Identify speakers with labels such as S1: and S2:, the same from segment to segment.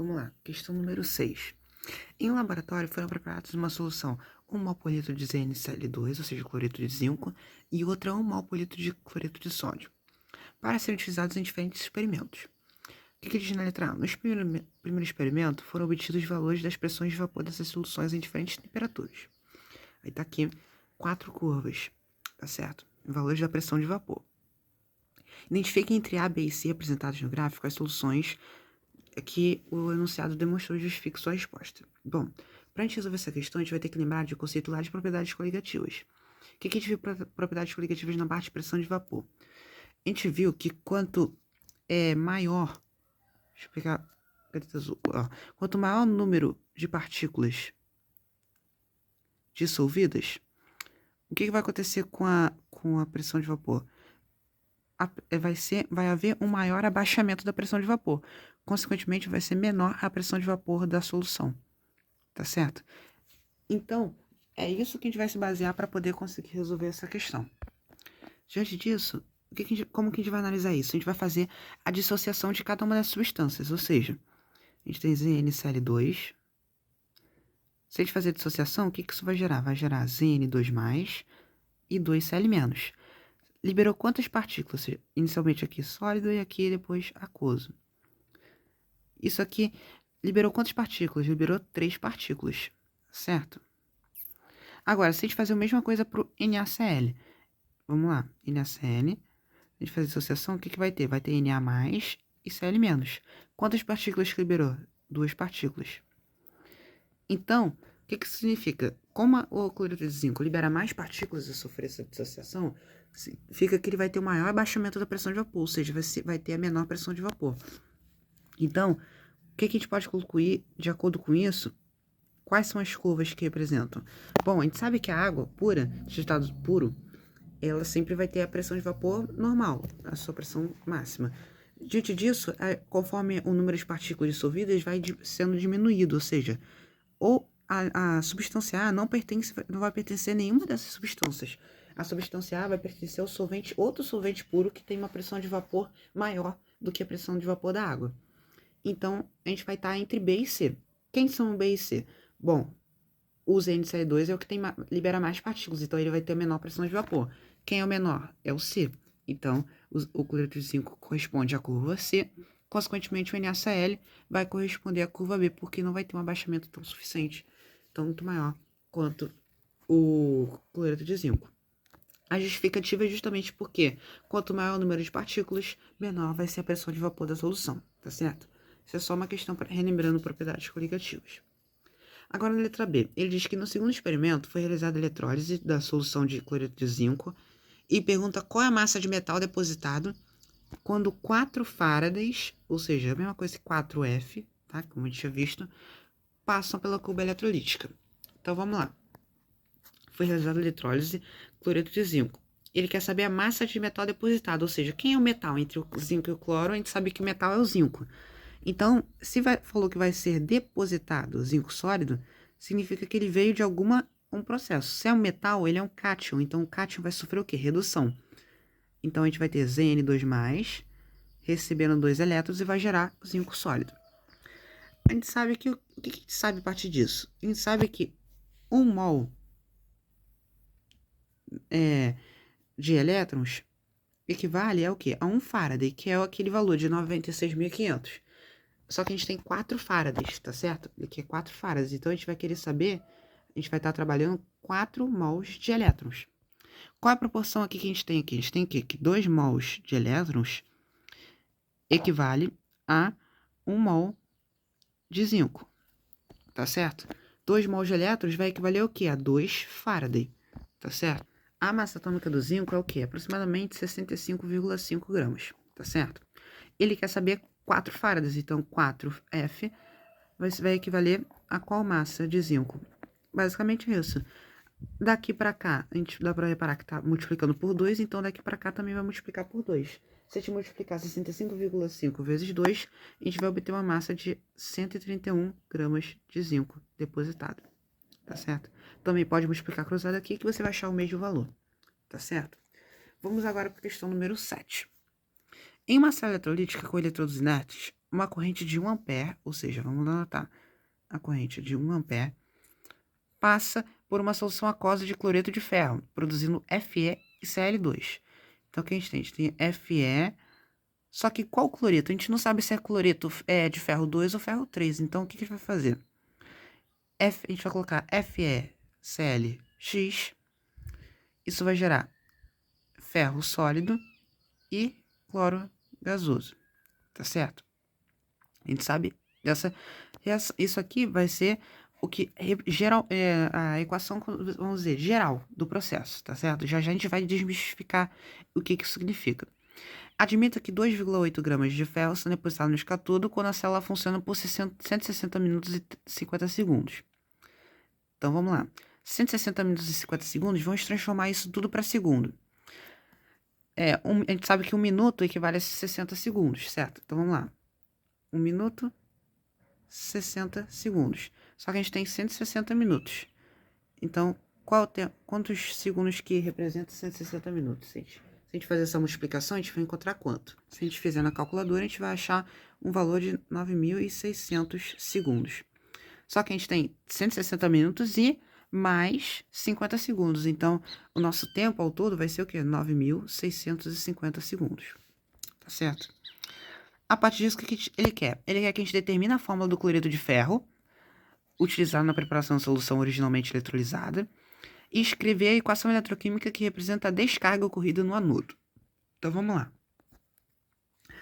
S1: Vamos lá, questão número 6. Em um laboratório foram preparados uma solução 1 mol por litro de ZnCl2, ou seja, cloreto de zinco, e outra 1 mol por litro de cloreto de sódio, para serem utilizados em diferentes experimentos. O que diz na letra A? No primeiro experimento foram obtidos valores das pressões de vapor dessas soluções em diferentes temperaturas. Aí tá aqui 4 curvas, tá certo? Valores da pressão de vapor. Identifique entre A, B e C apresentados no gráfico as soluções que o enunciado demonstrou e justifique sua resposta. Bom, para a gente resolver essa questão, a gente vai ter que lembrar de conceito lá de propriedades coligativas. O que a gente viu para propriedades coligativas na parte de pressão de vapor? A gente viu que quanto é maior, deixa eu pegar a caneta azul, quanto maior o número de partículas dissolvidas, o que vai acontecer com a pressão de vapor? Vai haver um maior abaixamento da pressão de vapor. Consequentemente, vai ser menor a pressão de vapor da solução. Tá certo? Então, é isso que a gente vai se basear para poder conseguir resolver essa questão. Diante disso, como que a gente vai analisar isso? A gente vai fazer a dissociação de cada uma das substâncias. Ou seja, a gente tem ZnCl2. Se a gente fazer a dissociação, o que isso vai gerar? Vai gerar Zn2+, e 2Cl-. Liberou quantas partículas? Inicialmente aqui sólido e aqui depois aquoso. Isso aqui liberou quantas partículas? Liberou 3 partículas, certo? Agora, se a gente fazer a mesma coisa para o NaCl, vamos lá, NaCl, a gente fazer associação, o que vai ter? Vai ter Na+, e Cl-. Quantas partículas que liberou? 2 partículas. Então, o que isso significa? Como o cloreto de zinco libera mais partículas a sofrer essa dissociação, significa que ele vai ter um maior abaixamento da pressão de vapor, ou seja, vai ter a menor pressão de vapor. Então, o que a gente pode concluir de acordo com isso? Quais são as curvas que representam? Bom, a gente sabe que a água pura, de estado puro, ela sempre vai ter a pressão de vapor normal, a sua pressão máxima. Diante disso, conforme o número de partículas dissolvidas vai sendo diminuído, ou seja, a substância A não vai pertencer a nenhuma dessas substâncias. A substância A vai pertencer ao outro solvente puro que tem uma pressão de vapor maior do que a pressão de vapor da água. Então, a gente vai estar entre B e C. Quem são B e C? Bom, o ZnCl2 é o que libera mais partículas, então ele vai ter a menor pressão de vapor. Quem é o menor? É o C. Então, o cloreto de zinco corresponde à curva C. Consequentemente, o NaCl vai corresponder à curva B, porque não vai ter um abaixamento tão suficiente, tanto maior quanto o cloreto de zinco. A justificativa é justamente porque quanto maior o número de partículas, menor vai ser a pressão de vapor da solução, tá certo? Isso é só uma questão relembrando propriedades coligativas. Agora, na letra B, ele diz que no segundo experimento foi realizada a eletrólise da solução de cloreto de zinco e pergunta qual é a massa de metal depositado quando 4 farads, ou seja, a mesma coisa que 4F, tá? Como a gente tinha visto, passam pela cuba eletrolítica. Então, vamos lá. Foi realizada a eletrólise cloreto de zinco. Ele quer saber a massa de metal depositado, ou seja, quem é o metal entre o zinco e o cloro, a gente sabe que o metal é o zinco. Então, se falou que vai ser depositado zinco sólido, significa que ele veio de um processo. Se é um metal, ele é um cátion, então o cátion vai sofrer o quê? Redução. Então, a gente vai ter Zn2+, recebendo 2 elétrons e vai gerar o zinco sólido. A gente sabe que, o que a gente sabe a partir disso? A gente sabe que 1 mol de elétrons equivale a o quê? A 1 Faraday, que é aquele valor de 96.500. Só que a gente tem 4 farads, tá certo? Aqui é 4 farads. Então, a gente vai querer saber, a gente vai estar trabalhando 4 mols de elétrons. Qual é a proporção aqui que a gente tem aqui? A gente tem aqui que 2 mols de elétrons equivale a 1 mol de zinco, tá certo? 2 mols de elétrons vai equivaler ao quê? A 2 Faraday, tá certo? A massa atômica do zinco é o quê? Aproximadamente 65,5 gramas, tá certo? Ele quer saber 4 farads, então 4F vai equivaler a qual massa de zinco? Basicamente isso. Daqui para cá, a gente dá para reparar que está multiplicando por 2, então daqui para cá também vai multiplicar por 2. Se a gente multiplicar 65,5 vezes 2, a gente vai obter uma massa de 131 gramas de zinco depositado, tá certo? Também pode multiplicar cruzado aqui que você vai achar o mesmo valor, tá certo? Vamos agora para a questão número 7. Em uma sala eletrolítica com eletrodos inertes, uma corrente de 1 ampere, ou seja, vamos anotar, a corrente de 1 ampere passa por uma solução aquosa de cloreto de ferro, produzindo Fe e Cl2. Então, o que a gente tem? A gente tem Fe, só que qual cloreto? A gente não sabe se é cloreto de ferro 2 ou ferro 3, então o que a gente vai fazer? A gente vai colocar FeClX, isso vai gerar ferro sólido e cloro gasoso, tá certo? A gente sabe isso aqui vai ser o que geral a equação, vamos dizer, geral do processo, tá certo? Já a gente vai desmistificar o que isso significa. Admita que 2,8 gramas de ferro são depositados no escatodo quando a célula funciona por 160 minutos e 50 segundos. Então vamos lá. 160 minutos e 50 segundos, vamos transformar isso tudo para segundo. A gente sabe que 1 minuto equivale a 60 segundos, certo? Então vamos lá. 1 minuto, 60 segundos. Só que a gente tem 160 minutos. Então, quantos segundos que representa 160 minutos, gente? Se a gente fazer essa multiplicação, a gente vai encontrar quanto? Se a gente fizer na calculadora, a gente vai achar um valor de 9.600 segundos. Só que a gente tem 160 minutos e mais 50 segundos. Então, o nosso tempo ao todo vai ser o quê? 9.650 segundos. Tá certo? A partir disso, o que ele quer? Ele quer que a gente determine a fórmula do cloreto de ferro, utilizado na preparação da solução originalmente eletrolizada, e escrever a equação eletroquímica que representa a descarga ocorrida no anodo. Então, vamos lá.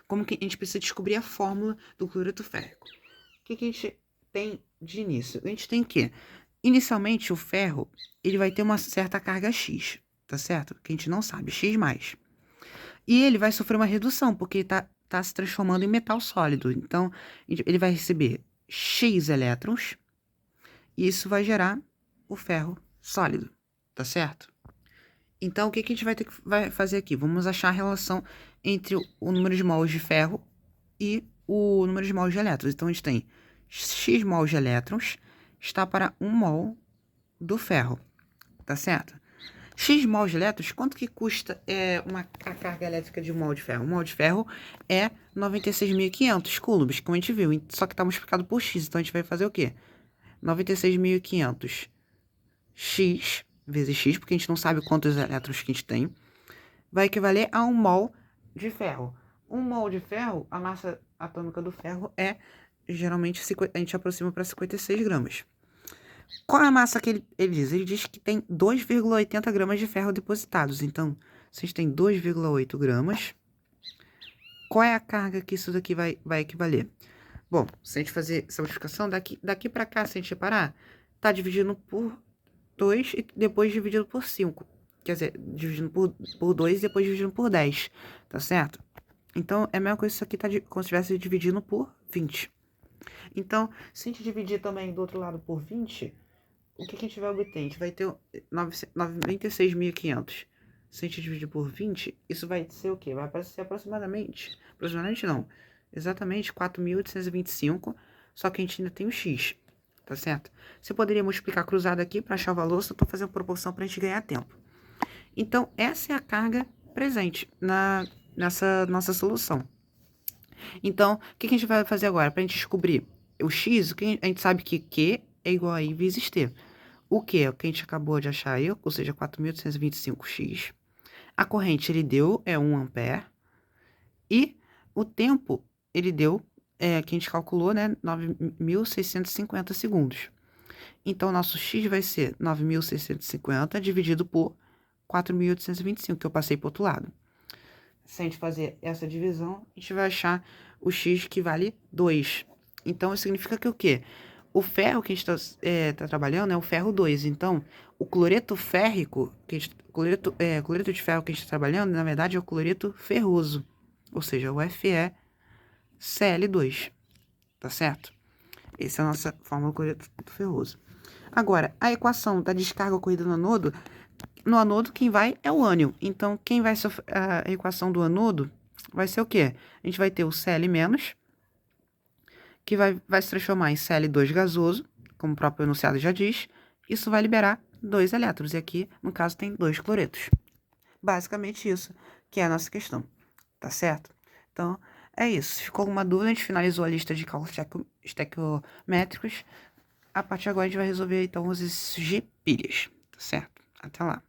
S1: Como que a gente precisa descobrir a fórmula do cloreto férrico? O que a gente tem de início? A gente tem que, inicialmente, o ferro ele vai ter uma certa carga X, tá certo? Que a gente não sabe, X+. E ele vai sofrer uma redução, porque está se transformando em metal sólido. Então, ele vai receber X elétrons, e isso vai gerar o ferro sólido, tá certo? Então, o que a gente vai fazer aqui? Vamos achar a relação entre o número de mols de ferro e o número de mols de elétrons. Então, a gente tem X mols de elétrons está para 1 mol do ferro, tá certo? X mols de elétrons, quanto que custa a carga elétrica de 1 mol de ferro? 1 mol de ferro é 96.500 coulombs, como a gente viu, só que está multiplicado por X, então a gente vai fazer o quê? 96.500 X vezes X, porque a gente não sabe quantos elétrons que a gente tem, vai equivaler a 1 mol de ferro. 1 mol de ferro, a massa atômica do ferro geralmente, a gente aproxima para 56 gramas. Qual é a massa que ele diz? Ele diz que tem 2,80 gramas de ferro depositados. Então, se a gente tem 2,8 gramas, qual é a carga que isso daqui vai equivaler? Bom, se a gente fazer essa multiplicação, daqui para cá, se a gente separar, tá dividindo por 2 e depois dividido por 5. Quer dizer, dividindo por 2 e depois dividindo por 10, tá certo? Então, é a mesma coisa isso aqui, como se estivesse dividindo por 20. Então, se a gente dividir também do outro lado por 20, o que a gente vai obter? A gente vai ter 96.500. Se a gente dividir por 20, isso vai ser o quê? Vai aparecer aproximadamente não, exatamente 4.825, só que a gente ainda tem o X, tá certo? Você poderia multiplicar cruzado aqui para achar o valor, só estou fazendo proporção para a gente ganhar tempo. Então, essa é a carga presente nessa nossa solução. Então, o que a gente vai fazer agora? Para a gente descobrir o X, a gente sabe que Q é igual a I vezes T. O Q é o que a gente acabou de achar aí, ou seja, 4.825x. A corrente ele deu 1 ampere. E o tempo ele deu, que a gente calculou, né, 9.650 segundos. Então, nosso X vai ser 9.650 dividido por 4.825, que eu passei para o outro lado. Se a gente fazer essa divisão, a gente vai achar o X que vale 2. Então, isso significa que o quê? O ferro que a gente tá trabalhando é o ferro 2. Então, o cloreto férrico, cloreto de ferro que a gente está trabalhando, na verdade, é o cloreto ferroso. Ou seja, o FeCl2. Tá certo? Essa é a nossa fórmula do cloreto ferroso. Agora, a equação da descarga ocorrida no anodo, quem vai é o ânion. Então, quem vai sofrer a equação do anodo vai ser o quê? A gente vai ter o Cl-, que vai se transformar em Cl2 gasoso, como o próprio enunciado já diz. Isso vai liberar 2 elétrons. E aqui, no caso, tem 2 cloretos. Basicamente isso que é a nossa questão. Tá certo? Então, É isso. Se ficou alguma dúvida, a gente finalizou a lista de cálculos estequiométricos. A partir de agora a gente vai resolver então os exercícios de pilhas, tá certo? Até lá.